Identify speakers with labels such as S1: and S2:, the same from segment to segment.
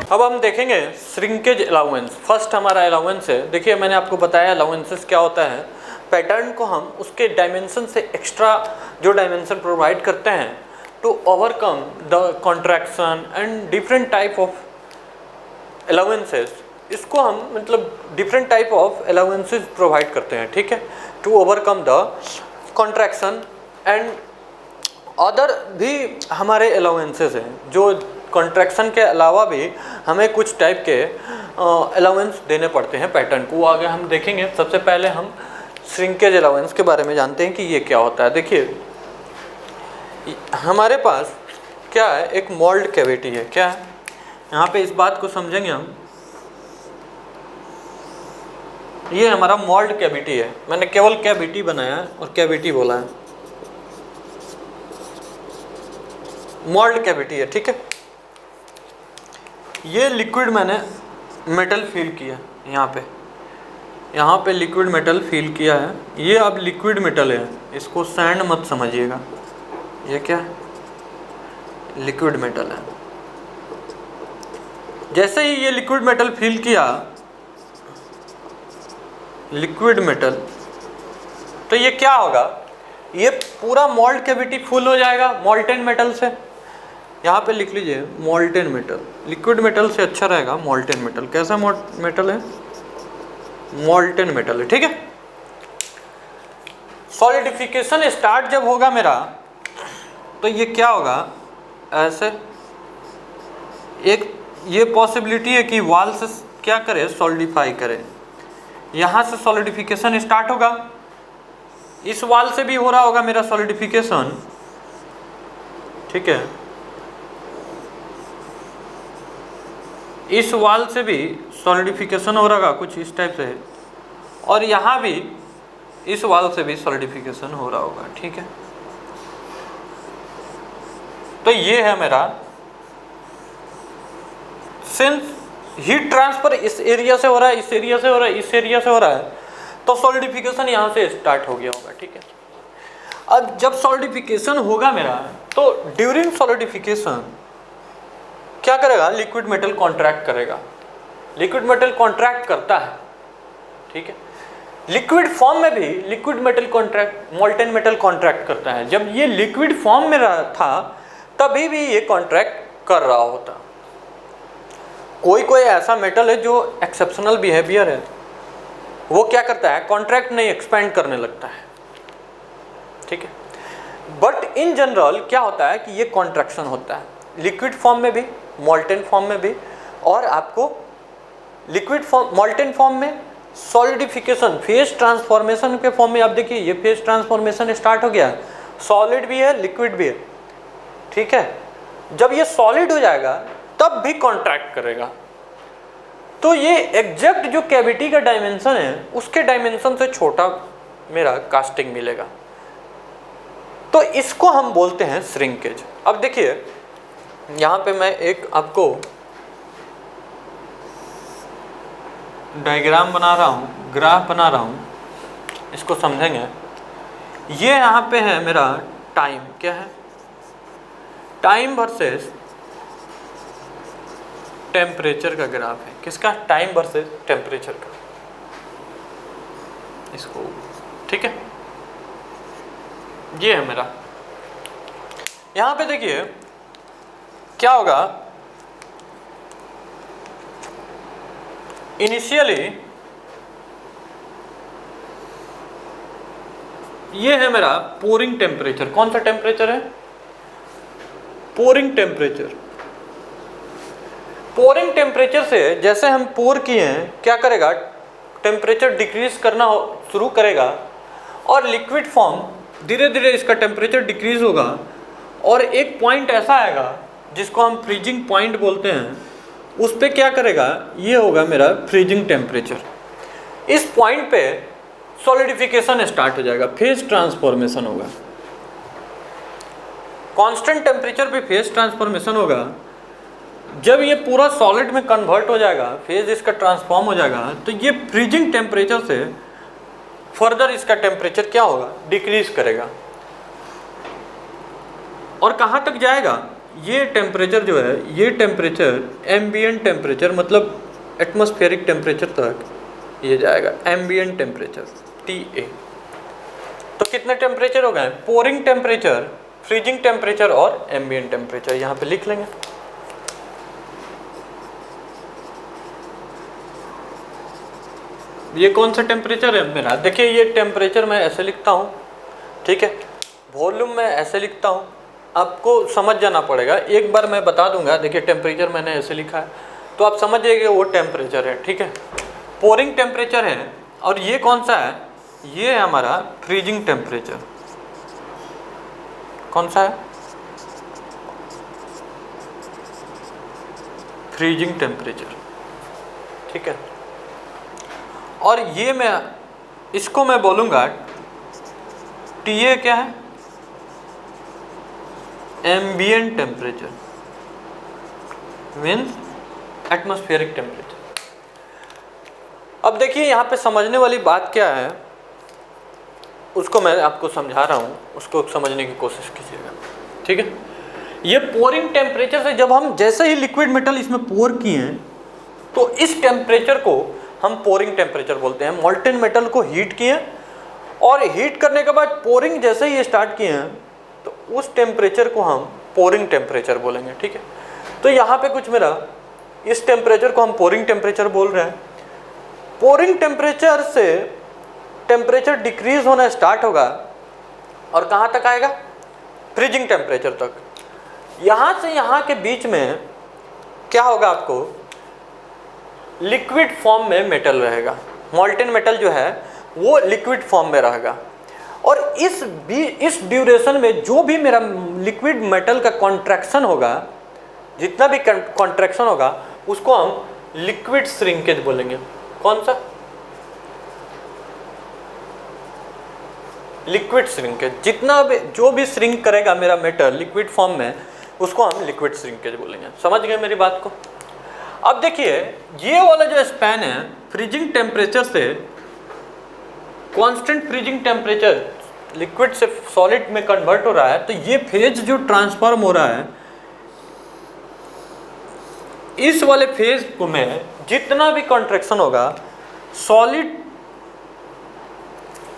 S1: अब हम देखेंगे श्रिंकेज अलाउंस। फर्स्ट हमारा अलाउंस है, देखिए मैंने आपको बताया अलाउंसेस क्या होता है। पैटर्न को हम उसके डायमेंशन से एक्स्ट्रा जो डायमेंशन प्रोवाइड करते हैं to overcome the contraction and different type of allowances, इसको हम मतलब different type of allowances provide करते हैं, ठीक है, to overcome the contraction and other भी हमारे अलाउंसेस हैं जो कॉन्ट्रैक्शन के अलावा भी हमें कुछ टाइप के अलाउंस देने पड़ते हैं पैटर्न को, वो आगे हम देखेंगे। सबसे पहले हम श्रिंकेज अलाउंस के बारे में जानते हैं कि ये क्या होता है। देखिए हमारे पास क्या है, एक मोल्ड कैविटी है। क्या है यहाँ पे, इस बात को समझेंगे हम। ये हमारा मोल्ड कैविटी है, मैंने केवल कैविटी बनाया और कैविटी बोला है, मोल्ड कैविटी है, ठीक है। ये लिक्विड मैंने मेटल फिल किया, यहाँ पे लिक्विड मेटल फिल किया है। ये अब लिक्विड मेटल है, इसको सैंड मत समझिएगा, ये क्या है, लिक्विड मेटल है। जैसे ही ये लिक्विड मेटल फिल किया, लिक्विड मेटल, तो ये क्या होगा, ये पूरा मोल्ड कैविटी फुल हो जाएगा मोल्टेन मेटल से। यहाँ पे लिख लीजिए मोल्टेन मेटल, लिक्विड मेटल से अच्छा रहेगा मोल्टेन मेटल। कैसा मेटल है, मोल्टेन मेटल है, ठीक है। सॉलिडिफिकेशन स्टार्ट जब होगा मेरा, तो ये क्या होगा, ऐसे एक ये पॉसिबिलिटी है कि वाल से क्या करे, सॉलिडिफाई करे। यहाँ से सॉलिडिफिकेशन स्टार्ट होगा, इस वाल से भी हो रहा होगा मेरा सॉलिडिफिकेशन, ठीक है, इस वाल से भी सॉलिडिफिकेशन हो रहा कुछ इस टाइप से, और यहाँ भी इस वाल से भी सॉलिडिफिकेशन हो रहा होगा, ठीक है। तो ये है मेरा, सिंस हीट ट्रांसफर इस एरिया से हो रहा है, इस एरिया से हो रहा है, इस एरिया से हो रहा है, तो सॉलिडिफिकेशन यहाँ से स्टार्ट हो गया होगा, ठीक है। अब जब सॉलिडिफिकेशन होगा मेरा, तो ड्यूरिंग सॉलिडिफिकेशन क्या करेगा, लिक्विड मेटल कॉन्ट्रैक्ट करेगा। लिक्विड मेटल कॉन्ट्रैक्ट करता है, ठीक है। लिक्विड फॉर्म में भी liquid metal contract, molten metal contract करता है। जब ये लिक्विड फॉर्म में रहा था तभी भी ये कॉन्ट्रैक्ट कर रहा होता। कोई कोई ऐसा मेटल है जो एक्सेप्शनल बिहेवियर है, वो क्या करता है, कॉन्ट्रैक्ट नहीं एक्सपेंड करने लगता है, ठीक है। बट इन जनरल क्या होता है कि ये कॉन्ट्रैक्शन होता है, लिक्विड फॉर्म में भी, मोल्टेन फॉर्म में भी, और आपको लिक्विड फॉर्म, मोल्टेन फॉर्म में सॉलिडिफिकेशन, फेज ट्रांसफॉर्मेशन के फॉर्म में। आप देखिए ये फेज ट्रांसफॉर्मेशन स्टार्ट हो गया, सॉलिड भी है लिक्विड भी है, ठीक है। जब ये सॉलिड हो जाएगा तब भी कॉन्ट्रैक्ट करेगा। तो ये एग्जैक्ट जो कैविटी का डायमेंशन है उसके डायमेंशन से छोटा मेरा कास्टिंग मिलेगा, तो इसको हम बोलते हैं श्रिंकेज। अब देखिए यहाँ पे मैं एक आपको डायग्राम बना रहा हूँ, ग्राफ बना रहा हूँ, इसको समझेंगे। ये यहाँ पे है मेरा टाइम, क्या है, टाइम वर्सेस टेम्परेचर का ग्राफ है। किसका, टाइम वर्सेस टेम्परेचर का, इसको, ठीक है। ये है मेरा, यहाँ पे देखिए क्या होगा, इनिशियली ये है मेरा पोरिंग टेम्परेचर। कौन सा टेम्परेचर है, पोरिंग टेम्परेचर। पोरिंग टेम्परेचर से जैसे हम पोर किए हैं, क्या करेगा, टेम्परेचर डिक्रीज करना शुरू करेगा, और लिक्विड फॉर्म धीरे धीरे इसका टेम्परेचर डिक्रीज होगा, और एक पॉइंट ऐसा आएगा जिसको हम फ्रीजिंग पॉइंट बोलते हैं, उस पर क्या करेगा, ये होगा मेरा फ्रीजिंग टेम्परेचर। इस पॉइंट पे सॉलिडिफिकेशन स्टार्ट हो जाएगा, फेज ट्रांसफॉर्मेशन होगा। कांस्टेंट टेम्परेचर पे फेज ट्रांसफॉर्मेशन होगा। जब ये पूरा सॉलिड में कन्वर्ट हो जाएगा, फेज इसका ट्रांसफॉर्म हो जाएगा, तो ये फ्रीजिंग टेम्परेचर से फर्दर इसका टेम्परेचर क्या होगा, डिक्रीज करेगा। और कहाँ तक जाएगा, ये टेम्परेचर जो है, ये टेम्परेचर एम्बिएंट टेम्परेचर मतलब एटमॉस्फेरिक टेम्परेचर तक ये जाएगा, एम्बिएंट टेम्परेचर TA। तो कितने टेम्परेचर हो गए? पोरिंग टेम्परेचर, फ्रीजिंग टेम्परेचर और एम्बिएंट टेम्परेचर, यहाँ पे लिख लेंगे। ये कौन सा टेम्परेचर है मेरा? देखिए ये टेम्परेचर मैं ऐसे लिखता हूँ, ठीक है, वॉल्यूम मैं ऐसे लिखता हूँ, आपको समझ जाना पड़ेगा। एक बार मैं बता दूंगा, देखिए टेम्परेचर मैंने ऐसे लिखा है तो आप समझ जाइए वो टेम्परेचर है, ठीक है, पोरिंग टेम्परेचर है। और ये कौन सा है? ये है हमारा फ्रीजिंग टेम्परेचर। कौन सा है? फ्रीजिंग टेम्परेचर, ठीक है। और ये मैं इसको मैं बोलूँगा TA क्या है? Ambient temperature means atmospheric temperature. अब देखिए यहाँ पे समझने वाली बात क्या है, उसको मैं आपको समझा रहा हूँ, उसको समझने की कोशिश कीजिएगा, ठीक है। ये पोरिंग टेम्परेचर से जब हम जैसे ही लिक्विड मेटल इसमें पोर किए हैं तो इस टेम्परेचर को हम पोरिंग टेम्परेचर बोलते हैं। मोल्टेन मेटल को हीट किए और हीट करने के बाद पोरिंग जैसे ही स्टार्ट किए हैं तो उस टेम्परेचर को हम पोरिंग टेम्परेचर बोलेंगे, ठीक है। तो यहाँ पे कुछ मेरा इस टेम्परेचर को हम पोरिंग टेम्परेचर बोल रहे हैं। पोरिंग टेम्परेचर से टेम्परेचर डिक्रीज होना स्टार्ट होगा और कहाँ तक आएगा? फ्रीजिंग टेम्परेचर तक। यहाँ से यहाँ के बीच में क्या होगा? आपको लिक्विड फॉर्म में मेटल रहेगा, मोल्टेन मेटल जो है वो लिक्विड फॉर्म में रहेगा। और इस ड्यूरेशन में जो भी मेरा लिक्विड मेटल का कॉन्ट्रैक्शन होगा, जितना भी कॉन्ट्रैक्शन होगा उसको हम लिक्विड श्रिंकेज बोलेंगे। कौन सा? Liquid shrinkage. जितना भी जो भी श्रिंक करेगा मेरा मेटल लिक्विड फॉर्म में उसको हम लिक्विड श्रिंकेज बोलेंगे। समझ गए मेरी बात को? अब देखिए ये वाला जो स्पैन है फ्रीजिंग टेम्परेचर से कांस्टेंट फ्रीजिंग टेम्परेचर लिक्विड से सॉलिड में कन्वर्ट हो रहा है, तो ये फेज जो ट्रांसफॉर्म हो रहा है, इस वाले फेज को में जितना भी कॉन्ट्रैक्शन होगा सॉलिड,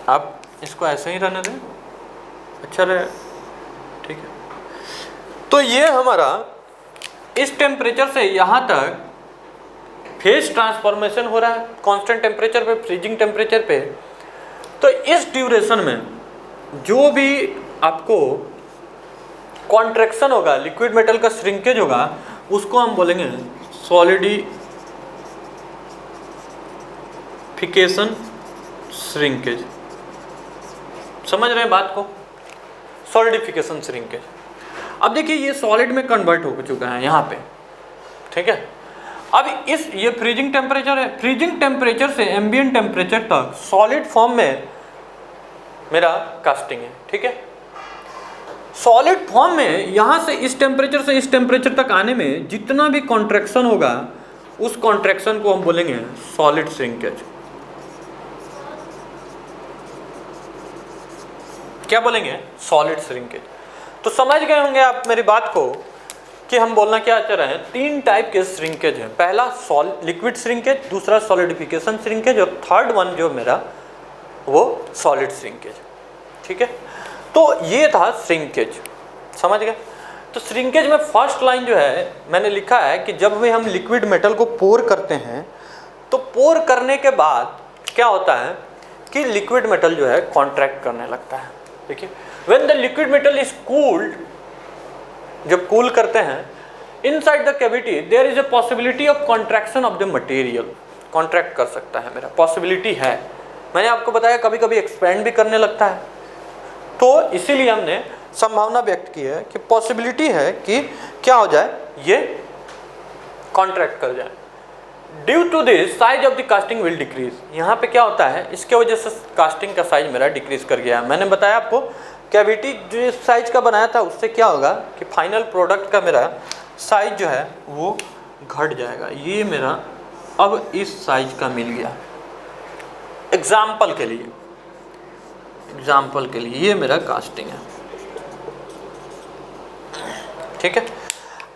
S1: आप इसको ऐसे ही रहने दें, अच्छा रहे, ठीक है। तो ये हमारा इस टेम्परेचर से यहाँ तक फेज ट्रांसफॉर्मेशन हो रहा है कांस्टेंट टेम्परेचर पे, फ्रीजिंग टेम्परेचर पे। तो इस ड्यूरेशन में जो भी आपको कॉन्ट्रैक्शन होगा, लिक्विड मेटल का श्रिंकेज होगा, उसको हम बोलेंगे सॉलिडिफिकेशन श्रिंकेज। समझ रहे हैं बात को? Solidification shrinkage. अब देखिए ये सॉलिड में कन्वर्ट हो चुका है यहाँ पे, ठीक है। अब ये फ्रीजिंग टेम्परेचर है, फ्रीजिंग टेम्परेचर से एम्बिएंट टेम्परेचर तक सॉलिड फॉर्म में मेरा कास्टिंग है, ठीक है। सॉलिड फॉर्म में यहाँ से इस टेम्परेचर से इस टेम्परेचर तक आने में जितना भी कॉन्ट्रैक्शन होगा उस कॉन्ट्रैक्शन को हम बोलेंगे सॉलिड श्रिंकेज। क्या बोलेंगे? Solid shrinkage. तो समझ गए होंगे आप मेरी बात को कि हम बोलना क्या चाह रहे हैं। 3 टाइप के श्रिंकेज हैं, पहला लिक्विड श्रिंकेज, दूसरा सॉलिडिफिकेशन श्रिंकेज और थर्ड वन जो मेरा वो सॉलिड श्रिंकेज, ठीक है। तो ये था श्रिंकेज, समझ गए। तो श्रिंकेज में फर्स्ट लाइन जो है मैंने लिखा है कि जब भी हम लिक्विड मेटल को पोर करते हैं तो पोर करने के बाद क्या होता है कि लिक्विड मेटल जो है कॉन्ट्रैक्ट करने लगता है। देखिए when the liquid metal is cooled, जब कूल करते हैं, inside the cavity there is a possibility of contraction of the material. Contract कर सकता है, मेरा पॉसिबिलिटी है। मैंने आपको बताया कभी कभी एक्सपेंड भी करने लगता है, तो इसीलिए हमने संभावना व्यक्त की है कि पॉसिबिलिटी है कि क्या हो जाए, ये कॉन्ट्रैक्ट कर जाए। Due to this size of the casting will decrease. यहाँ पे क्या होता है, इसके वजह से कास्टिंग का साइज मेरा डिक्रीज कर गया। मैंने बताया आपको कैविटी जो इस साइज का बनाया था उससे क्या होगा कि फाइनल प्रोडक्ट का मेरा साइज जो है वो घट जाएगा। ये मेरा अब इस साइज का मिल गया। एग्जाम्पल के लिए ये मेरा कास्टिंग है, ठीक है।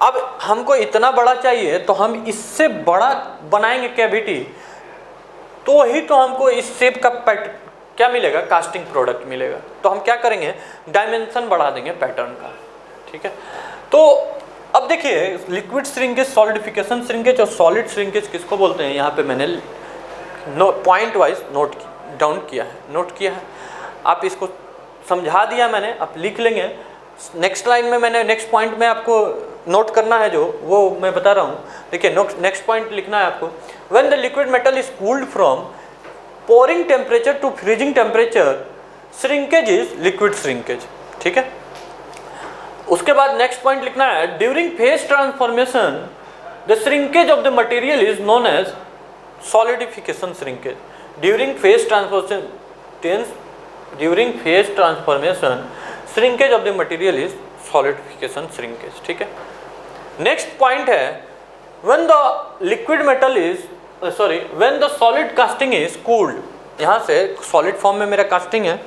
S1: अब हमको इतना बड़ा चाहिए तो हम इससे बड़ा बनाएंगे कैविटी, तो ही तो हमको इस शेप का क्या मिलेगा, कास्टिंग प्रोडक्ट मिलेगा। तो हम क्या करेंगे, डायमेंशन बढ़ा देंगे पैटर्न का, ठीक है। तो अब देखिए लिक्विड श्रिंकेज, सॉलिडिफिकेशन श्रिंकेज और सॉलिड श्रिंकेज किसको बोलते हैं, यहाँ पे मैंने पॉइंट वाइज नोट किया है। आप इसको समझा दिया मैंने, आप लिख लेंगे। नेक्स्ट लाइन में मैंने नेक्स्ट पॉइंट में आपको नोट करना है जो, वो मैं बता रहा हूँ। देखिए नेक्स्ट पॉइंट लिखना है आपको, when the liquid metal is cooled from pouring temperature to freezing temperature, shrinkage is liquid shrinkage, ठीक है। उसके बाद नेक्स्ट पॉइंट लिखना है, during phase transformation the shrinkage of the material is known as solidification shrinkage. During phase transformation shrinkage of the material is solidification shrinkage, ठीक है। Next point है, when the liquid metal is when the solid casting is cooled, यहाँ से solid form में मेरा casting है,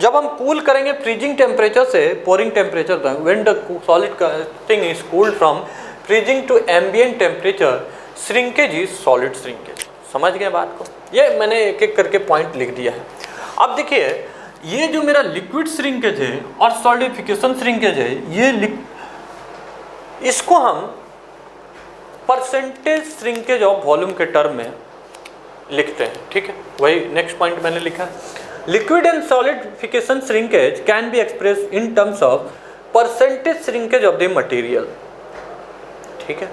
S1: जब हम कूल करेंगे फ्रीजिंग टेम्परेचर से पोरिंग टेम्परेचर तक, when the solid casting is cooled from freezing to ambient temperature, shrinkage is solid shrinkage. समझ गए बात को, ये मैंने एक एक करके पॉइंट लिख दिया है। अब देखिए ये जो मेरा लिक्विड श्रिंकेज है और सॉलिडिफिकेशन श्रिंकेज है, ये इसको हम परसेंटेज श्रिंकेज ऑफ वॉल्यूम के टर्म में लिखते हैं, ठीक है। वही नेक्स्ट पॉइंट मैंने लिखा, liquid and solidification shrinkage can be express in terms of percentage shrinkage of the material, ठीक है।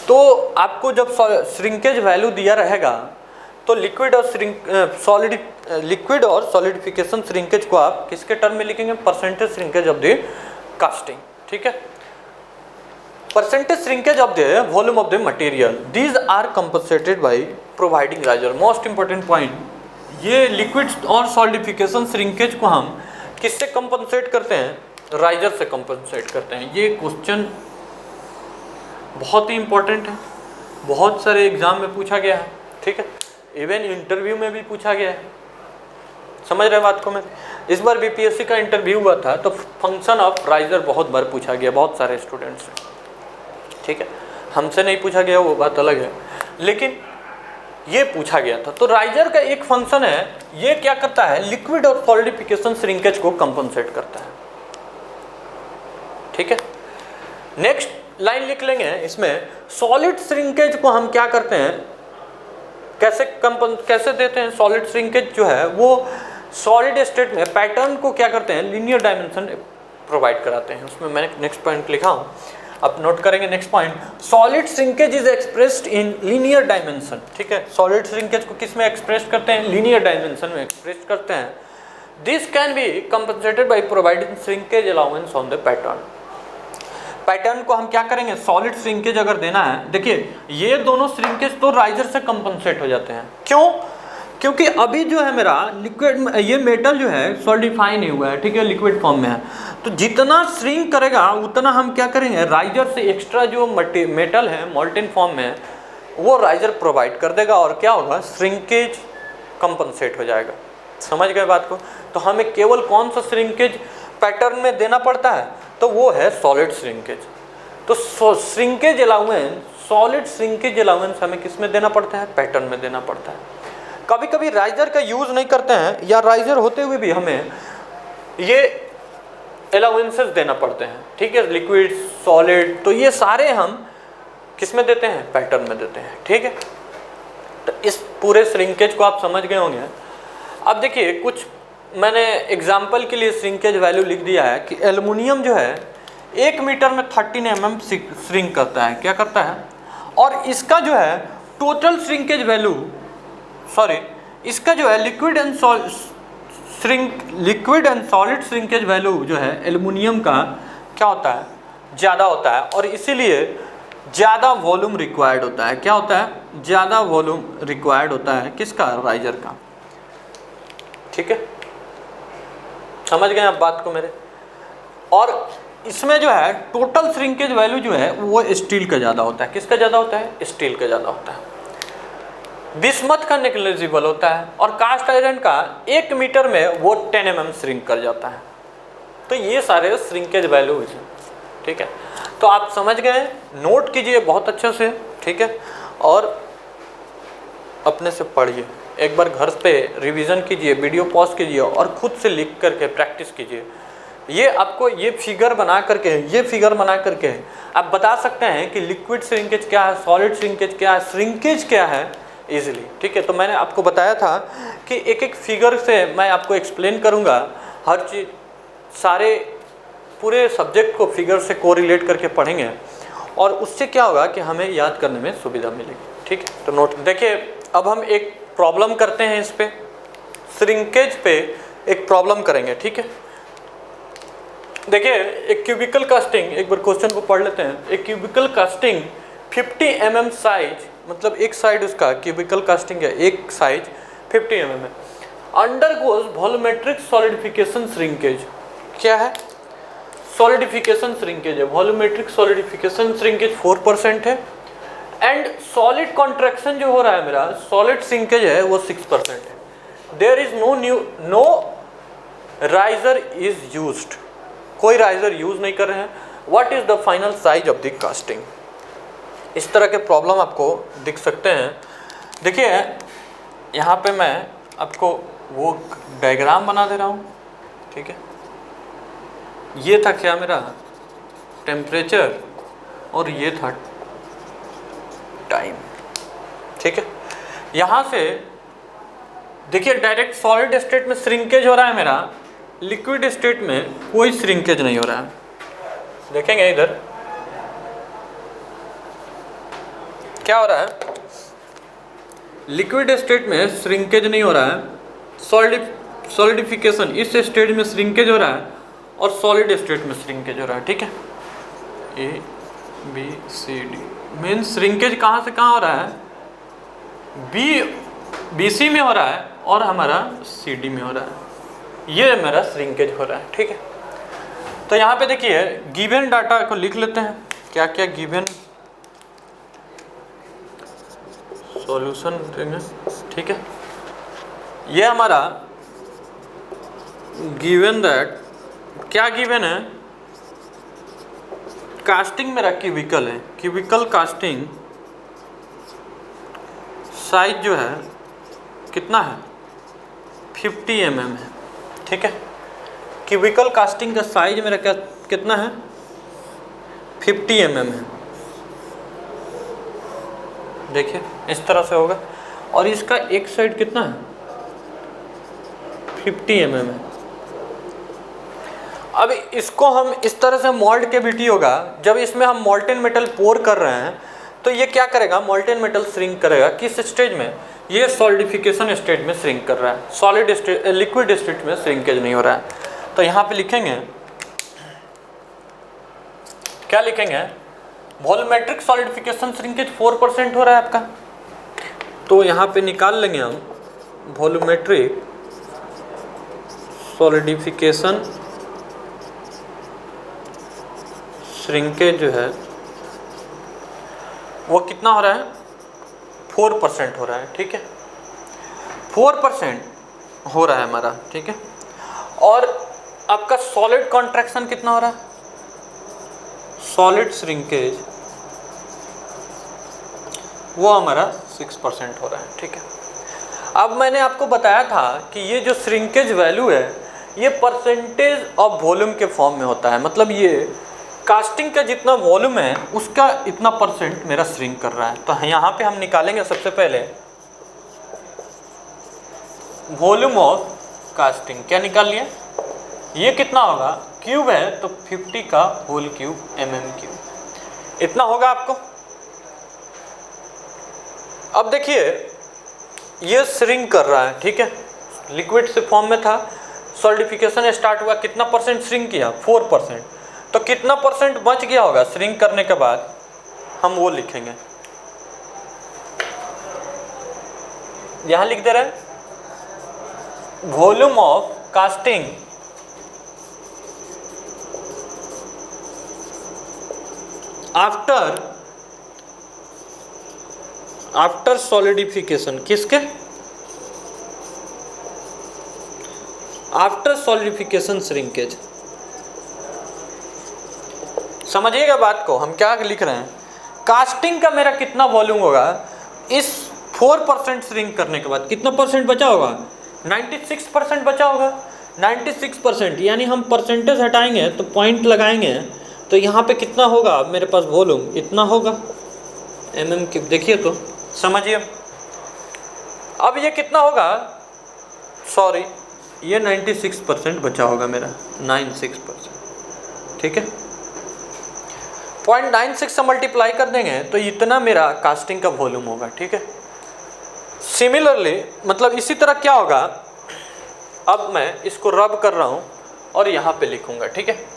S1: तो आपको जब श्रिंकेज वैल्यू दिया रहेगा तो लिक्विड और सॉलिडिफिकेशन श्रिंकेज को आप किसके टर्म में लिखेंगे, percentage shrinkage of the casting, ठीक है। Percentage shrinkage of the volume of the material, these are compensated by providing riser. Most important point, ये लिक्विड और सॉलिडिफिकेशन श्रिंकेज को हम किससे कंपनसेट करते हैं, राइजर से कंपनसेट करते हैं। ये क्वेश्चन बहुत ही इंपॉर्टेंट है, बहुत सारे एग्जाम में पूछा गया है, ठीक है। इवन इंटरव्यू में भी पूछा गया है, समझ रहे बात को। मैं इस बार बीपीएससी का इंटरव्यू हुआ था तो फंक्शन ऑफ राइजर बहुत बार पूछा गया, बहुत सारे स्टूडेंट्स से, ठीक है। हमसे नहीं पूछा गया वो बात अलग है, लेकिन ये पूछा गया था। तो राइजर का एक फंक्शन है, ये क्या करता है, लिक्विड और सॉलिडिफिकेशन श्रिंकेज को कंपनसेट करता है, ठीक है। नेक्स्ट लाइन लिख लेंगे, इसमें सॉलिड श्रिंकेज को हम क्या करते हैं, कैसे देते हैं। सॉलिड श्रिंकेज जो है वो सॉलिड स्टेट में पैटर्न को क्या करते हैं, लीनियर डायमेंशन प्रोवाइड कराते हैं। उसमें मैंने नेक्स्ट पॉइंट लिखा हूँ, आप नोट करेंगे। Next point, solid shrinkage is expressed in linear dimension, ठीक है। सॉलिड श्रिंकेज को किस में एक्सप्रेस करते हैं, लीनियर डायमेंशन में एक्सप्रेस करते हैं। This can be compensated by providing shrinkage allowance on the pattern. Pattern को हम क्या करेंगे, सॉलिड श्रिंकेज अगर देना है, देखिए ये दोनों श्रिंकेज तो राइजर से कंपनसेट हो जाते हैं। क्यों, क्योंकि अभी जो है मेरा लिक्विड, ये मेटल जो है सॉलिडिफाई नहीं हुआ है, ठीक है, लिक्विड फॉर्म में है। तो जितना श्रिंक करेगा उतना हम क्या करेंगे, राइजर से एक्स्ट्रा जो मेटल है मोल्टेन फॉर्म में, वो राइजर प्रोवाइड कर देगा और क्या होगा, श्रिंकेज कंपनसेट हो जाएगा। समझ गए बात को। तो हमें केवल कौन सा श्रिंकेज पैटर्न में देना पड़ता है, तो वो है सॉलिड श्रिंकेज। तो shrinkage allowance, solid shrinkage allowance हमें किस में देना पड़ता है, पैटर्न में देना पड़ता है। कभी कभी राइजर का यूज़ नहीं करते हैं, या राइजर होते हुए भी हमें ये अलाउंसेस देना पड़ते हैं, ठीक है, लिक्विड सॉलिड, तो ये सारे हम किस में देते हैं, पैटर्न में देते हैं, ठीक है। तो इस पूरे श्रिंकेज को आप समझ गए होंगे। अब देखिए कुछ मैंने एग्जाम्पल के लिए श्रिंकेज वैल्यू लिख दिया है कि एल्युमिनियम जो है 1 मीटर में 13 mm श्रिंक करता है, क्या करता है, और इसका जो है टोटल श्रिंकेज वैल्यू, इसका जो है liquid and solid shrinkage value जो है एल्युमिनियम का क्या होता है, ज़्यादा होता है, और इसीलिए ज़्यादा वॉल्यूम रिक्वायर्ड होता है। क्या होता है, ज़्यादा वॉल्यूम रिक्वायर्ड होता है किसका, राइजर का, ठीक है। समझ गए आप बात को मेरे। और इसमें जो है टोटल श्रिंकेज वैल्यू जो है वो स्टील का ज़्यादा होता है। किसका ज़्यादा होता है, स्टील का ज़्यादा होता है। बिस्मथ का नेग्लिजिबल होता है, और कास्ट आयरन का 1 मीटर में वो 10 mm श्रिंक कर जाता है। तो ये सारे श्रिंकेज वैल्यूज हैं, ठीक है। तो आप समझ गए, नोट कीजिए बहुत अच्छे से, ठीक है, और अपने से पढ़िए, एक बार घर पे रिवीजन कीजिए, वीडियो पॉज कीजिए और खुद से लिख करके प्रैक्टिस कीजिए। ये आपको ये फिगर बना करके आप बता सकते हैं कि लिक्विड श्रिंकेज क्या है, सॉलिड श्रिंकेज क्या है, श्रिंकेज क्या है इजीली, ठीक है। तो मैंने आपको बताया था कि एक एक फिगर से मैं आपको एक्सप्लेन करूँगा हर चीज़, सारे पूरे सब्जेक्ट को फिगर से कोरिलेट करके पढ़ेंगे और उससे क्या होगा कि हमें याद करने में सुविधा मिलेगी, ठीक है। तो नोट देखिए, अब हम एक प्रॉब्लम करते हैं, इस पे श्रिंकेज पे एक प्रॉब्लम करेंगे, ठीक है। देखिए, एक क्यूबिकल कास्टिंग, एक बार क्वेश्चन को पढ़ लेते हैं। एक क्यूबिकल कास्टिंग 50 mm साइज, मतलब एक साइड उसका क्यूबिकल कास्टिंग है, एक साइज 50 mm है, अंडरगोज वॉल्यूमेट्रिक सॉलिडिफिकेशन श्रिंकेज। क्या है? सॉलिडिफिकेशन श्रिंकेज है, वॉल्यूमेट्रिक सॉलिडिफिकेशन श्रिंकेज 4% है, एंड सॉलिड कॉन्ट्रैक्शन जो हो रहा है मेरा, सॉलिड श्रिंकेज है वो 6% है। There is no riser is used, कोई राइजर यूज नहीं कर रहे हैं। What is the final size of the casting? इस तरह के प्रॉब्लम आपको दिख सकते हैं। देखिए, यहाँ पे मैं आपको वो डायग्राम बना दे रहा हूँ, ठीक है। ये था क्या मेरा टेम्परेचर और ये था टाइम, ठीक है। यहाँ से देखिए, डायरेक्ट सॉलिड स्टेट में श्रिंकेज हो रहा है मेरा, लिक्विड स्टेट में कोई श्रिंकेज नहीं हो रहा है। देखेंगे इधर क्या हो रहा है, लिक्विड स्टेट में श्रिंकेज नहीं हो रहा है, सॉलिडिफिकेशन इस स्टेज में श्रिंकेज हो रहा है और सॉलिड स्टेट में श्रिंकेज हो रहा है, ठीक है। A B C D mean shrinkage कहाँ से कहाँ हो रहा है, बी सी में हो रहा है और हमारा सी डी में हो रहा है, ये मेरा श्रिंकेज हो रहा है, ठीक है। तो यहाँ पे देखिए, गिवन डाटा को लिख लेते हैं, क्या क्या गिवन सॉल्यूशन देंगे, ठीक है। ये हमारा गिवन दैट, क्या गिवन है, कास्टिंग मेरा क्यूबिकल है, क्यूबिकल कास्टिंग साइज जो है कितना है 50 mm है, ठीक है। क्यूबिकल कास्टिंग का साइज मेरा क्या कितना है 50 mm है। देखिए इस तरह से होगा और इसका एक साइड कितना है 50 mm है। अब इसको हम इस तरह से मोल्ड कैविटी होगा, जब इसमें हम मोल्टेन मेटल पोर कर रहे हैं तो ये क्या करेगा, मोल्टेन मेटल श्रिंक करेगा। किस स्टेज में? ये सॉलिडिफिकेशन स्टेज में श्रिंक कर रहा है, सॉलिड स्टेट लिक्विड स्टेट में श्रिंकेज नहीं हो रहा है। तो यहाँ पे लिखेंगे, क्या लिखेंगे, वॉल्यूमेट्रिक सॉलिडिफिकेशन श्रिंकेज 4% हो रहा है आपका, तो यहाँ पे निकाल लेंगे हम वॉल्यूमेट्रिक सॉलिडिफिकेशन श्रिंकेज जो है वो कितना हो रहा है 4% हो रहा है, ठीक है। 4% हो रहा है हमारा, ठीक है। और आपका सॉलिड कॉन्ट्रैक्शन कितना हो रहा है, सॉलिड श्रिंकेज वो हमारा 6% हो रहा है, ठीक है। अब मैंने आपको बताया था कि ये जो श्रिंकेज वैल्यू है ये परसेंटेज ऑफ वॉल्यूम के फॉर्म में होता है, मतलब ये कास्टिंग का जितना वॉल्यूम है उसका इतना परसेंट मेरा श्रिंक कर रहा है। तो यहाँ पे हम निकालेंगे सबसे पहले वॉल्यूम ऑफ कास्टिंग। क्या निकाल लिया, ये कितना होगा, क्यूब है तो 50 का होल क्यूब mm3, इतना होगा आपको। अब देखिए ये श्रिंक कर रहा है, ठीक है, लिक्विड से फॉर्म में था, सॉलिडिफिकेशन स्टार्ट हुआ, कितना परसेंट श्रिंक किया 4%, तो कितना परसेंट बच गया होगा श्रिंक करने के बाद, हम वो लिखेंगे। यहां लिख दे रहे हैं volume of casting after solidification, किसके, आफ्टर सॉलिडिफिकेशन श्रिंकेज। समझिएगा बात को, हम क्या लिख रहे हैं। कास्टिंग का मेरा कितना वॉल्यूम होगा इस 4% श्रिंक करने के बाद, कितना परसेंट बचा होगा? 96% बचा होगा। 96% यानी हम परसेंटेज हटाएंगे तो पॉइंट लगाएंगे तो यहाँ पे कितना होगा मेरे पास वॉल्यूम? इतना होगा mm3। देखिए तो समझिए, अब ये कितना होगा? सॉरी, ये 96% बचा होगा मेरा, 96%। ठीक है, 0.96 से मल्टीप्लाई कर देंगे तो इतना मेरा कास्टिंग का वॉल्यूम होगा। ठीक है, सिमिलरली मतलब इसी तरह क्या होगा, अब मैं इसको रब कर रहा हूँ और यहाँ पे लिखूँगा। ठीक है,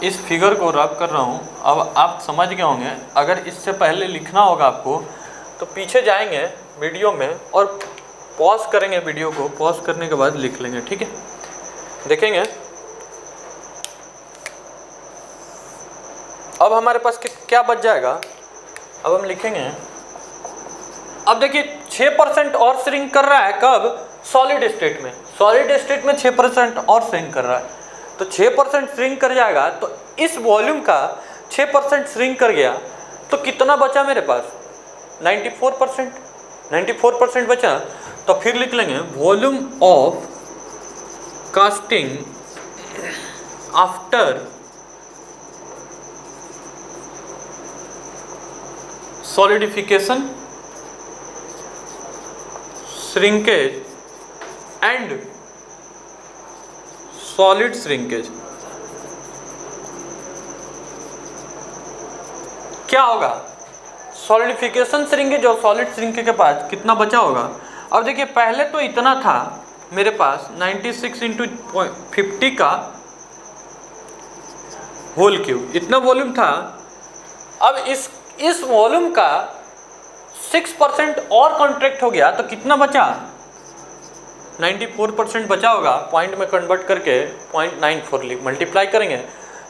S1: इस फिगर को रब कर रहा हूँ। अब आप समझ गए होंगे, अगर इससे पहले लिखना होगा आपको तो पीछे जाएंगे वीडियो में और पॉज करेंगे वीडियो को, पॉज करने के बाद लिख लेंगे। ठीक है, देखेंगे अब हमारे पास क्या बच जाएगा। अब हम लिखेंगे, अब देखिए 6% और श्रिंक कर रहा है, कब? सॉलिड स्टेट में। सॉलिड स्टेट में 6% और श्रिंक कर रहा है, तो 6% श्रिंक कर जाएगा। तो इस वॉल्यूम का 6% श्रिंक कर गया तो कितना बचा मेरे पास? 94%। 94% बचा, तो फिर लिख लेंगे volume of casting after solidification, shrinkage and solid shrinkage. क्या होगा? सॉलिडिफिकेशन श्रिंकेज और सॉलिड श्रिंकेज के पास कितना बचा होगा? अब देखिए पहले तो इतना था मेरे पास 96 × 50 का होल क्यूब, इतना वॉल्यूम था। अब इस वॉल्यूम का 6% और कॉन्ट्रैक्ट हो गया तो कितना बचा? 94% बचा होगा। पॉइंट में कन्वर्ट करके 0.94 मल्टीप्लाई करेंगे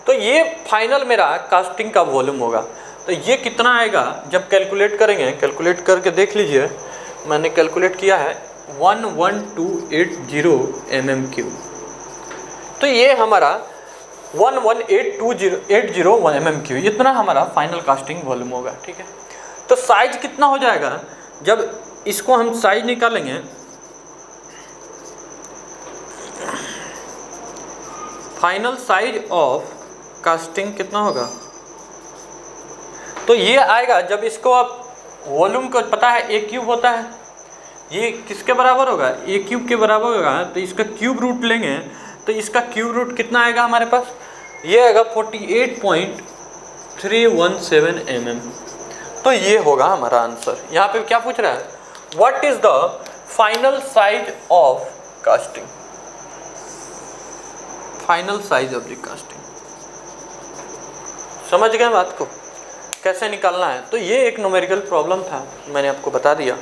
S1: तो ये फाइनल मेरा कास्टिंग का वॉल्यूम होगा। तो ये कितना आएगा जब कैलकुलेट करेंगे? कैलकुलेट करके देख लीजिए, मैंने कैलकुलेट किया है 11280 mm3। तो ये हमारा 11820 mm3, इतना हमारा फाइनल कास्टिंग वॉल्यूम होगा। ठीक है, तो साइज कितना हो जाएगा जब इसको हम साइज निकालेंगे? फाइनल साइज ऑफ कास्टिंग कितना होगा? तो ये आएगा जब इसको आप वॉल्यूम को पता है a क्यूब होता है, ये किसके बराबर होगा? a क्यूब के बराबर होगा। तो इसका क्यूब रूट लेंगे तो इसका क्यूब रूट कितना आएगा हमारे पास? ये आएगा 48.317 mm। तो ये होगा हमारा आंसर। यहाँ पे क्या पूछ रहा है? What is the final size of casting? Final size of the casting. समझ गए बात को कैसे निकालना है? तो ये एक न्यूमेरिकल प्रॉब्लम था, मैंने आपको बता दिया।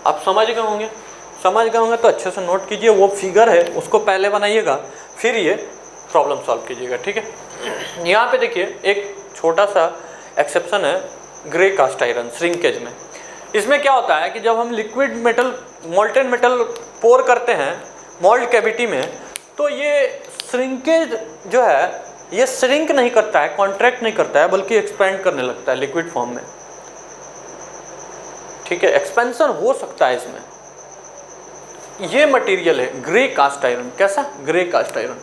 S1: आप समझ गए होंगे, तो अच्छे से नोट कीजिए। वो फिगर है उसको पहले बनाइएगा, फिर ये प्रॉब्लम सॉल्व कीजिएगा। ठीक है, यहाँ पे देखिए एक छोटा सा एक्सेप्शन है ग्रे कास्ट आयरन श्रिंकेज में। इसमें क्या होता है कि जब हम लिक्विड मेटल, मोल्टेन मेटल पोर करते हैं मोल्ड कैविटी में, तो ये श्रिंकेज जो है ये श्रिंक नहीं करता है, कॉन्ट्रैक्ट नहीं करता है, बल्कि एक्सपेंड करने लगता है लिक्विड फॉर्म में। ठीक है, एक्सपेंशन हो सकता है इसमें। ये मटेरियल है ग्रे कास्ट आयरन। कैसा? Grey cast iron.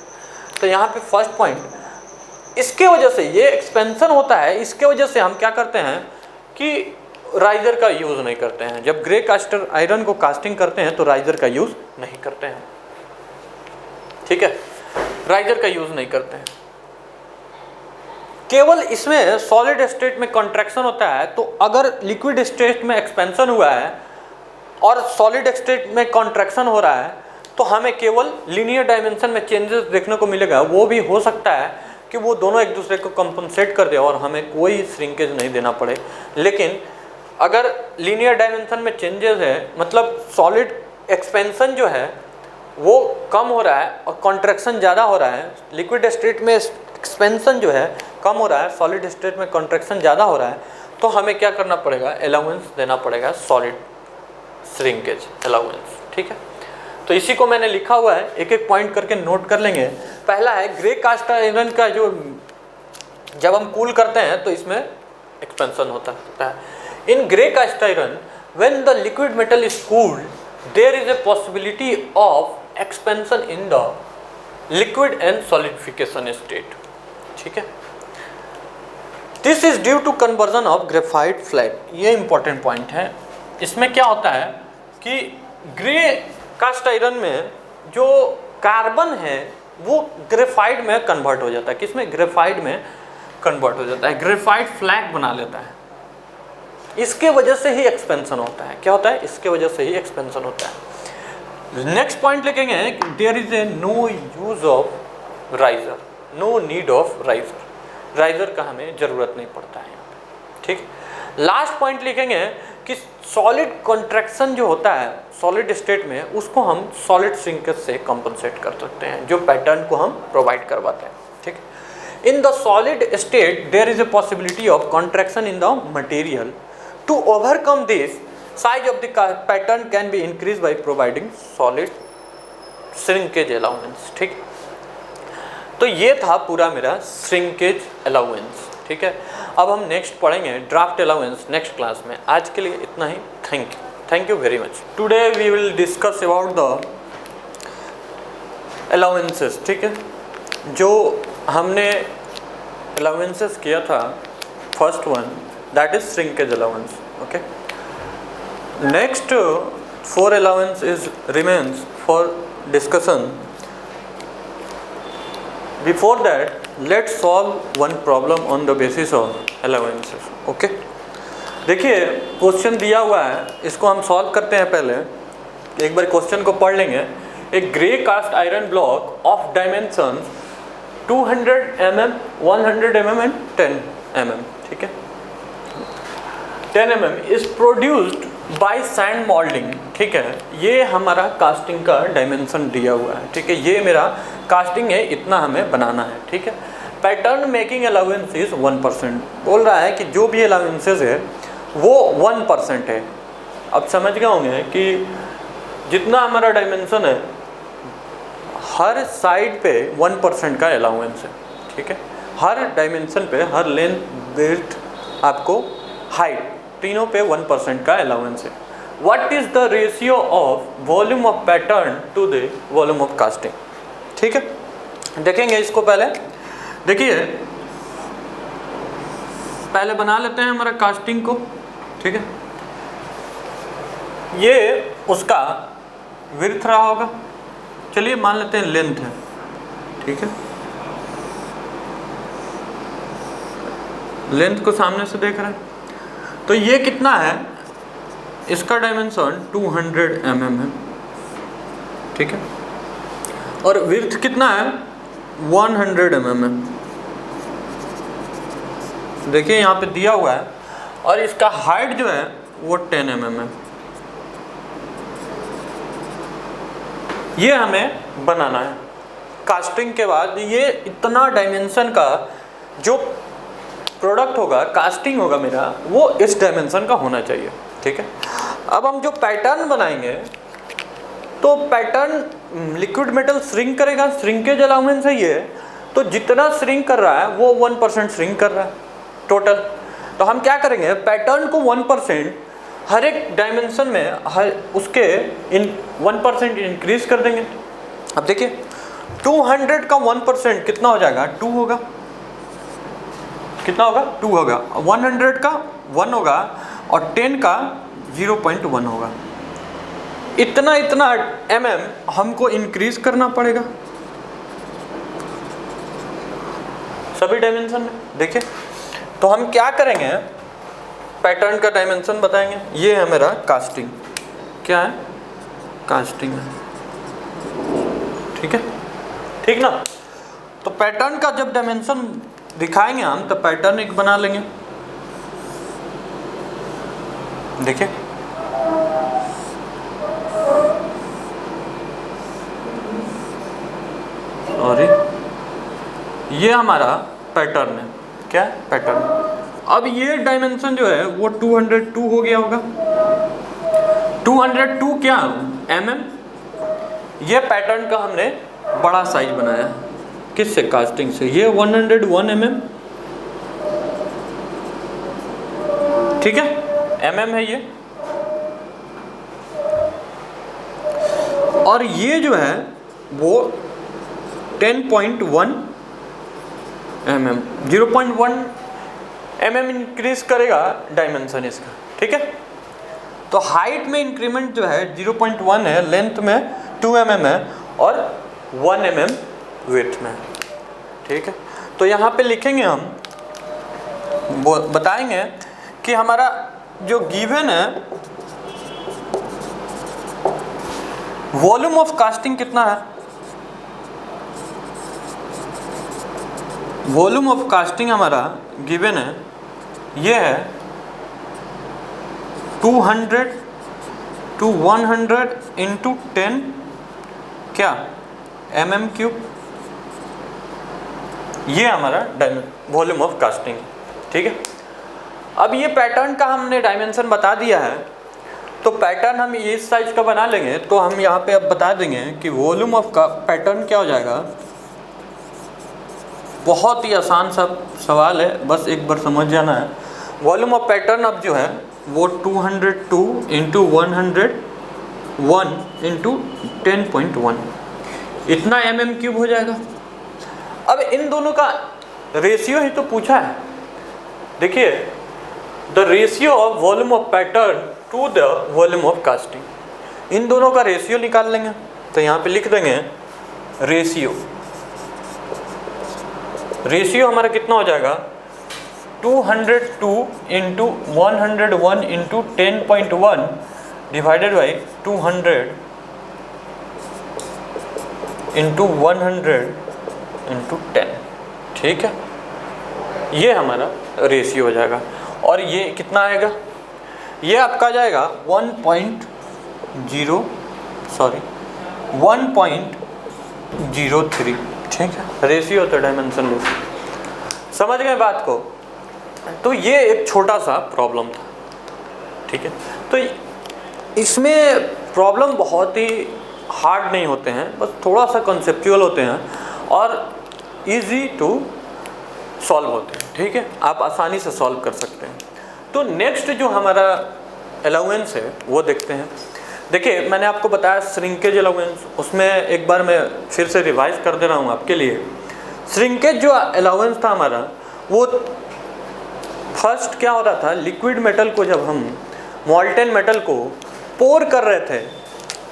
S1: तो यहाँ पे फर्स्ट पॉइंट, इसके वजह से ये एक्सपेंशन होता है, इसके वजह से हम क्या करते हैं कि राइजर का यूज़ नहीं करते हैं। जब ग्रे कास्ट आयरन को कास्टिंग करते हैं तो राइजर का यूज़ नहीं करते हैं। ठीक है, राइजर का यूज़ नहीं करते हैं। केवल इसमें सॉलिड स्टेट में कॉन्ट्रैक्शन होता है। तो अगर लिक्विड स्टेट में एक्सपेंशन हुआ है और सॉलिड स्टेट में कॉन्ट्रैक्शन हो रहा है तो हमें केवल लीनियर डायमेंशन में चेंजेस देखने को मिलेगा। वो भी हो सकता है कि वो दोनों एक दूसरे को कंपनसेट कर दे और हमें कोई श्रिंकेज नहीं देना पड़े। लेकिन अगर लीनियर डायमेंशन में चेंजेस है, मतलब सॉलिड एक्सपेंशन जो है वो कम हो रहा है और कॉन्ट्रैक्शन ज़्यादा हो रहा है, लिक्विड स्टेट में एक्सपेंशन जो है कम हो रहा है, सॉलिड स्टेट में कॉन्ट्रैक्शन ज़्यादा हो रहा है, तो हमें क्या करना पड़ेगा? अलाउंस देना पड़ेगा, सॉलिड श्रिंकेज अलाउंस। ठीक है, तो इसी को मैंने लिखा हुआ है, एक एक पॉइंट करके नोट कर लेंगे। पहला है ग्रे कास्ट आयरन का जो जब हम कूल करते हैं तो इसमें एक्सपेंशन होता है। In grey cast iron when the liquid metal is cooled there is a possibility of expansion in the liquid and solidification state. ठीक है, this is due to conversion of graphite flat. ये important point है। इसमें क्या होता है कि grey cast iron में जो कार्बन है वो ग्रेफाइट में कन्वर्ट हो जाता है। किसमें? ग्रेफाइट में कन्वर्ट हो जाता है, ग्रेफाइट फ्लैग बना लेता है। इसके वजह से ही एक्सपेंशन होता है। क्या होता है? इसके वजह से ही एक्सपेंशन होता है। नेक्स्ट पॉइंट लिखेंगे, there is a no use of riser, no need of riser. Riser का हमें जरूरत नहीं पड़ता है यहाँ पे। ठीक, लास्ट पॉइंट लिखेंगे कि सॉलिड कॉन्ट्रैक्शन जो होता है सॉलिड स्टेट में, उसको हम सॉलिड श्रिंकेज से कंपनसेट कर सकते हैं, जो पैटर्न को हम प्रोवाइड करवाते हैं। ठीक, in the solid state there is a possibility of contraction in the material. To overcome this size of the pattern can be increase by providing solid shrinkage allowance. ठीक, तो ये था पूरा मेरा श्रिंकेज अलाउंस। ठीक है, अब हम नेक्स्ट पढ़ेंगे ड्राफ्ट अलाउंस नेक्स्ट क्लास में। आज के लिए इतना ही। Thank you very much. Today we will discuss about the allowances. ठीक है, जो हमने अलाउंसेस किया था, first one that is shrinkage allowance. Okay, next 4 allowance is remains for discussion. Before that, let's solve one problem on the basis of allowances. Okay? देखिए question दिया हुआ है, इसको हम सॉल्व करते हैं। पहले एक बार क्वेश्चन को पढ़ लेंगे। एक grey cast iron block of dimension 200 mm, 100 mm and 10 mm। ठीक है, 10 mm is produced by sand moulding. ठीक है, ये हमारा कास्टिंग का डायमेंशन दिया हुआ है। ठीक है, ये मेरा कास्टिंग है, इतना हमें बनाना है। ठीक है, पैटर्न मेकिंग अलाउंस इज 1%। बोल रहा है कि जो भी अलाउंसेस है वो 1% है। अब समझ गए होंगे कि जितना हमारा डायमेंशन है हर साइड पे 1% का अलाउंस है। ठीक है, हर डायमेंशन पे, हर लेंथ, विड्थ, आपको हाइट, तीनों पे 1% का अलाउंस है। What is the ratio of volume of pattern to the volume of casting? ठीक है, देखेंगे इसको। पहले देखिए, पहले बना लेते हैं हमारा कास्टिंग को। ठीक है, ये उसका विड्थ रहा होगा, चलिए मान लेते हैं लेंथ है। ठीक है, लेंथ को सामने से देख रहे हैं, तो ये कितना है? इसका डायमेंशन 200 mm है। ठीक है, और विड्थ कितना है? 100 mm है। देखिए यहाँ पे दिया हुआ है, और इसका हाइट जो है वो 10 mm है। ये हमें बनाना है। कास्टिंग के बाद ये इतना डायमेंशन का जो प्रोडक्ट होगा, कास्टिंग होगा मेरा, वो इस डायमेंशन का होना चाहिए। ठीक है, अब हम जो पैटर्न बनाएंगे तो पैटर्न लिक्विड मेटल श्रिंक करेगा, श्रिंकेज अलाउंस है ये, तो जितना श्रिंक कर रहा है वो 1% श्रिंक कर रहा है टोटल। तो हम क्या करेंगे, पैटर्न को 1% हर एक डायमेंशन में हर उसके 1% इंक्रीज कर देंगे। अब देखिए 200 का 1% कितना हो जाएगा? 2 होगा। कितना होगा? 2 होगा। 100 का 1 होगा और 10 का 0.1 होगा। इतना mm हमको इंक्रीज करना पड़ेगा सभी डायमेंशन में। देखिए, तो हम क्या करेंगे, पैटर्न का डायमेंशन बताएंगे। ये है मेरा कास्टिंग। क्या है? कास्टिंग है। ठीक है, ठीक ना। तो पैटर्न का जब डायमेंशन दिखाएंगे हम, तो पैटर्न एक बना लेंगे। देखिए, सॉरी, ये हमारा पैटर्न है। क्या है? पैटर्न। अब ये डायमेंशन जो है वो 202 हो गया होगा। 202 क्या? mm। ये पैटर्न का हमने बड़ा साइज बनाया है, किससे? कास्टिंग से। ये 101 mm, ठीक है, mm है ये। और ये जो है वो 10.1 mm, 0.1 mm इंक्रीज करेगा डायमेंशन इसका, ठीक है। तो हाइट में इंक्रीमेंट जो है 0.1 है, लेंथ में 2 mm है और 1 mm विड्थ में, ठीक है। तो यहाँ पे लिखेंगे हम, वो बताएंगे कि हमारा जो गिवन है वॉल्यूम ऑफ कास्टिंग कितना है। वॉल्यूम ऑफ कास्टिंग हमारा गिवन है, ये है 200 to 100 into 10 क्या mm³। ये हमारा वॉल्यूम ऑफ कास्टिंग, ठीक है। अब ये पैटर्न का हमने डायमेंशन बता दिया है, तो पैटर्न हम इस साइज का बना लेंगे। तो हम यहाँ पे अब बता देंगे कि वॉल्यूम ऑफ का पैटर्न क्या हो जाएगा। बहुत ही आसान सा सवाल है, बस एक बार समझ जाना है। वॉल्यूम ऑफ पैटर्न अब जो है वो 202 into 101 into 10.1 इतना mm³ हो जाएगा। अब इन दोनों का रेशियो ही तो पूछा है। देखिए, the ratio of volume of pattern to the volume of casting, इन दोनों का रेशियो निकाल लेंगे। तो यहाँ पे लिख देंगे रेशियो। रेशियो हमारा कितना हो जाएगा 202 into 101 into 10.1 divided by 200 into 100 into 10, ठीक है। ये हमारा रेशियो हो जाएगा। और ये कितना आएगा, ये आपका जाएगा 1.03, ठीक है। रेशियो तो डायमेंशन लो, समझ गए बात को। तो ये एक छोटा सा प्रॉब्लम था, ठीक है। तो इसमें प्रॉब्लम बहुत ही हार्ड नहीं होते हैं, बस थोड़ा सा कॉन्सेप्चुअल होते हैं और इजी टू सॉल्व होते हैं, ठीक है। आप आसानी से सॉल्व कर सकते हैं। तो नेक्स्ट जो हमारा अलाउंस है वो देखते हैं। देखिए, मैंने आपको बताया श्रिंकेज अलाउंस, उसमें एक बार मैं फिर से रिवाइज कर दे रहा हूँ आपके लिए। श्रिंकेज जो अलाउंस था हमारा, वो फर्स्ट क्या हो रहा था, लिक्विड मेटल को जब हम मॉल्टेन मेटल को पोर कर रहे थे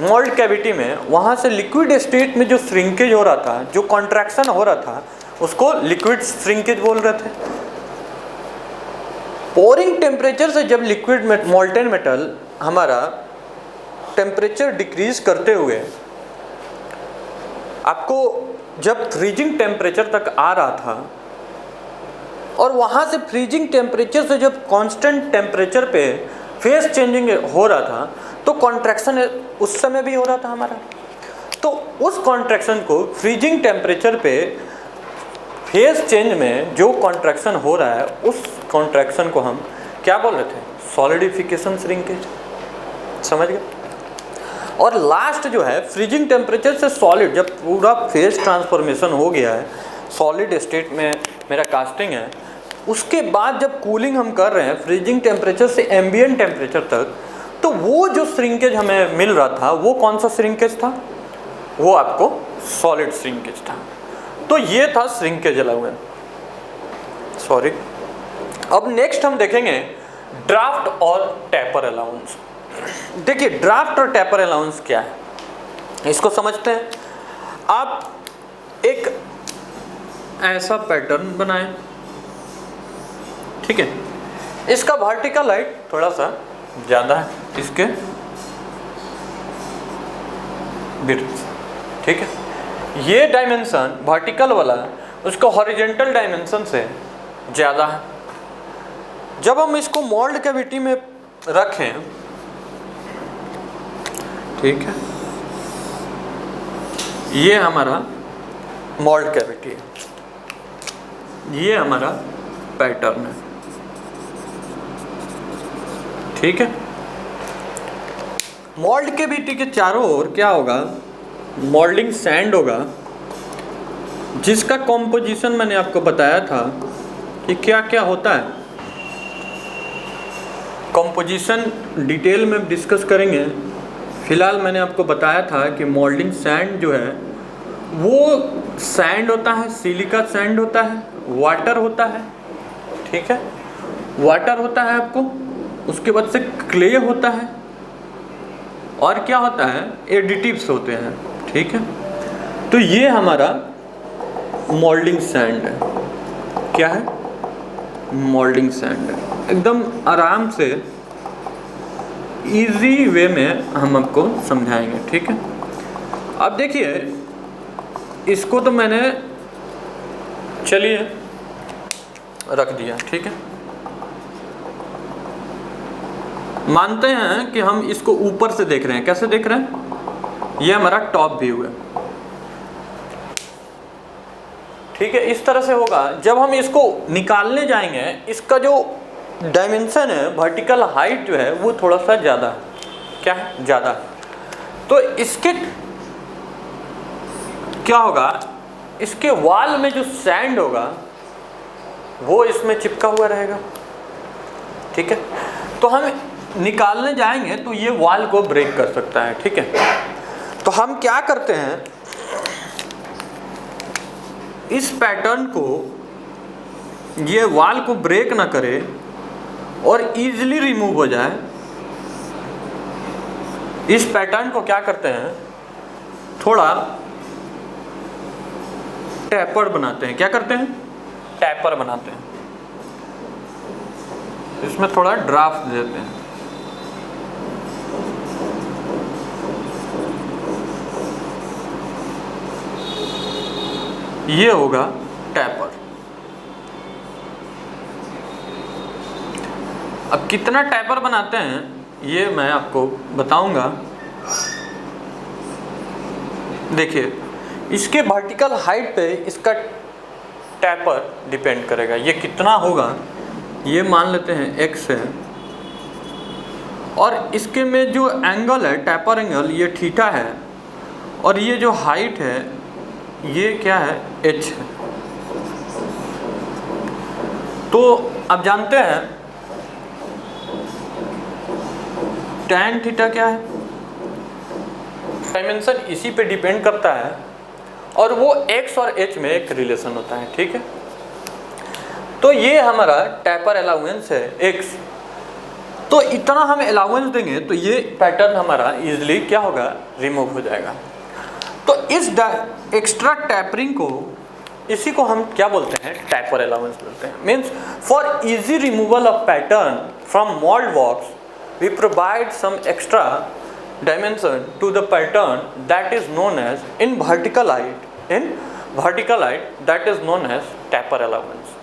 S1: मोल्ड कैविटी में, वहाँ से लिक्विड स्टेट में जो श्रिंकेज हो रहा था, जो कॉन्ट्रैक्शन हो रहा था, उसको लिक्विड श्रिंकेज बोल रहे थे। पोरिंग टेम्परेचर से जब लिक्विड मोल्टेन मेटल हमारा टेम्परेचर डिक्रीज करते हुए आपको जब फ्रीजिंग टेम्परेचर तक आ रहा था, और वहाँ से फ्रीजिंग टेम्परेचर से जब कांस्टेंट टेम्परेचर पे फेस चेंजिंग हो रहा था, तो कॉन्ट्रैक्शन उस समय भी हो रहा था हमारा। तो उस कॉन्ट्रैक्शन को फ्रीजिंग टेम्परेचर पे फेस चेंज में जो कॉन्ट्रैक्शन हो रहा है, उस कॉन्ट्रैक्शन को हम क्या बोल रहे थे, सॉलिडिफिकेशन श्रिंकेज, समझ गए। और लास्ट जो है फ्रीजिंग टेम्परेचर से सॉलिड, जब पूरा फेस ट्रांसफॉर्मेशन हो गया है, सॉलिड स्टेट में मेरा कास्टिंग है, उसके बाद जब कूलिंग हम कर रहे हैं फ्रीजिंग टेम्परेचर से एम्बिएंट टेम्परेचर तक, तो वो जो श्रिंकेज हमें मिल रहा था वो कौन सा श्रिंकेज था, वो आपको सॉलिड श्रिंकेज था। तो ये था श्रिंकेज अलाउंस, सॉरी। अब नेक्स्ट हम देखेंगे ड्राफ्ट और टेपर अलाउंस। देखिए, ड्राफ्ट और टेपर अलाउंस क्या है, इसको समझते हैं। आप एक ऐसा पैटर्न बनाएं, ठीक है। इसका वर्टिकल हाइट थोड़ा सा ज़्यादा है इसके विड्थ, ठीक है। ये डायमेंशन वर्टिकल वाला उसका हॉरिजॉन्टल डायमेंशन से ज़्यादा है। जब हम इसको मोल्ड कैविटी में रखें, ठीक है, ये हमारा मोल्ड कैविटी है, ये हमारा पैटर्न है, ठीक है। मोल्ड कैविटी के चारों ओर क्या होगा, मोल्डिंग सैंड होगा, जिसका कॉम्पोजिशन मैंने आपको बताया था कि क्या क्या होता है। कॉम्पोजिशन डिटेल में डिस्कस करेंगे। फिलहाल मैंने आपको बताया था कि मोल्डिंग सैंड जो है वो सैंड होता है, सिलिका सैंड होता है, वाटर होता है, ठीक है, वाटर होता है आपको, उसके बाद से क्ले होता है, और क्या होता है, एडिटिव्स होते हैं, ठीक है। तो ये हमारा मोल्डिंग सैंड है। क्या है? मोल्डिंग सैंड है। एकदम आराम से इजी वे में हम आपको समझाएंगे, ठीक है। अब देखिए, इसको तो मैंने चलिए रख दिया, ठीक है। मानते हैं कि हम इसको ऊपर से देख रहे हैं। कैसे देख रहे हैं? ये हमारा टॉप व्यू है, ठीक है। इस तरह से होगा। जब हम इसको निकालने जाएंगे, इसका जो डायमेंशन है, वर्टिकल हाइट जो है वो थोड़ा सा ज़्यादा है। क्या है? ज़्यादा। तो इसके क्या होगा, इसके वॉल में जो सैंड होगा वो इसमें चिपका हुआ रहेगा, ठीक है। तो हम निकालने जाएंगे तो ये वॉल को ब्रेक कर सकता है, ठीक है। तो हम क्या करते हैं, इस पैटर्न को, ये वॉल को ब्रेक ना करे और इजीली रिमूव हो जाए, इस पैटर्न को क्या करते हैं, थोड़ा टैपर बनाते हैं। क्या करते हैं? टैपर बनाते हैं। इसमें थोड़ा ड्राफ्ट देते हैं। ये होगा टैपर। अब कितना टैपर बनाते हैं ये मैं आपको बताऊंगा। देखिए, इसके वर्टिकल हाइट पे इसका टैपर डिपेंड करेगा। ये कितना होगा, ये मान लेते हैं x है, और इसके में जो एंगल है, टैपर एंगल, ये थीटा है, और ये जो हाइट है ये क्या है, h है। तो अब जानते हैं tan थीटा क्या है। डायमेंशन इसी पे डिपेंड करता है, और वो x और h में एक रिलेशन होता है, ठीक है। तो ये हमारा टैपर अलाउंस है x। तो इतना हम अलाउंस देंगे तो ये पैटर्न हमारा इजीली क्या होगा, रिमूव हो जाएगा। तो इस एक्स्ट्रा टैपरिंग को, इसी को हम क्या बोलते हैं, टैपर अलाउंस बोलते हैं। Means for easy removal of pattern from mould box we provide some extra dimension to the pattern that is known as in vertical height that is known as taper allowance.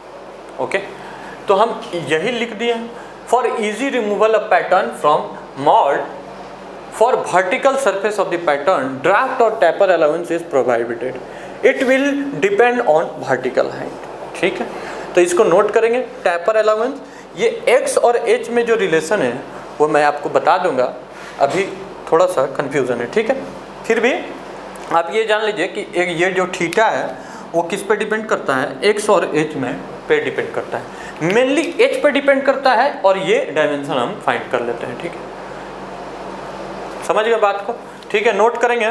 S1: Okay, तो हम यही लिख दिए, for easy removal of pattern from mold for vertical surface of the pattern draft or taper allowance is provided. It will depend on vertical height. ठीक है, तो इसको note करेंगे। taper allowance, ये x और h में जो रिलेशन है वो मैं आपको बता दूंगा, अभी थोड़ा सा कंफ्यूजन है, ठीक है। फिर भी आप ये जान लीजिए कि ये जो थीटा है वो किस पे डिपेंड करता है, x और h में पे डिपेंड करता है। मेनली h पे डिपेंड करता है, और ये डायमेंशन हम फाइंड कर लेते हैं, ठीक है। समझ गए बात को? ठीक है, नोट करेंगे।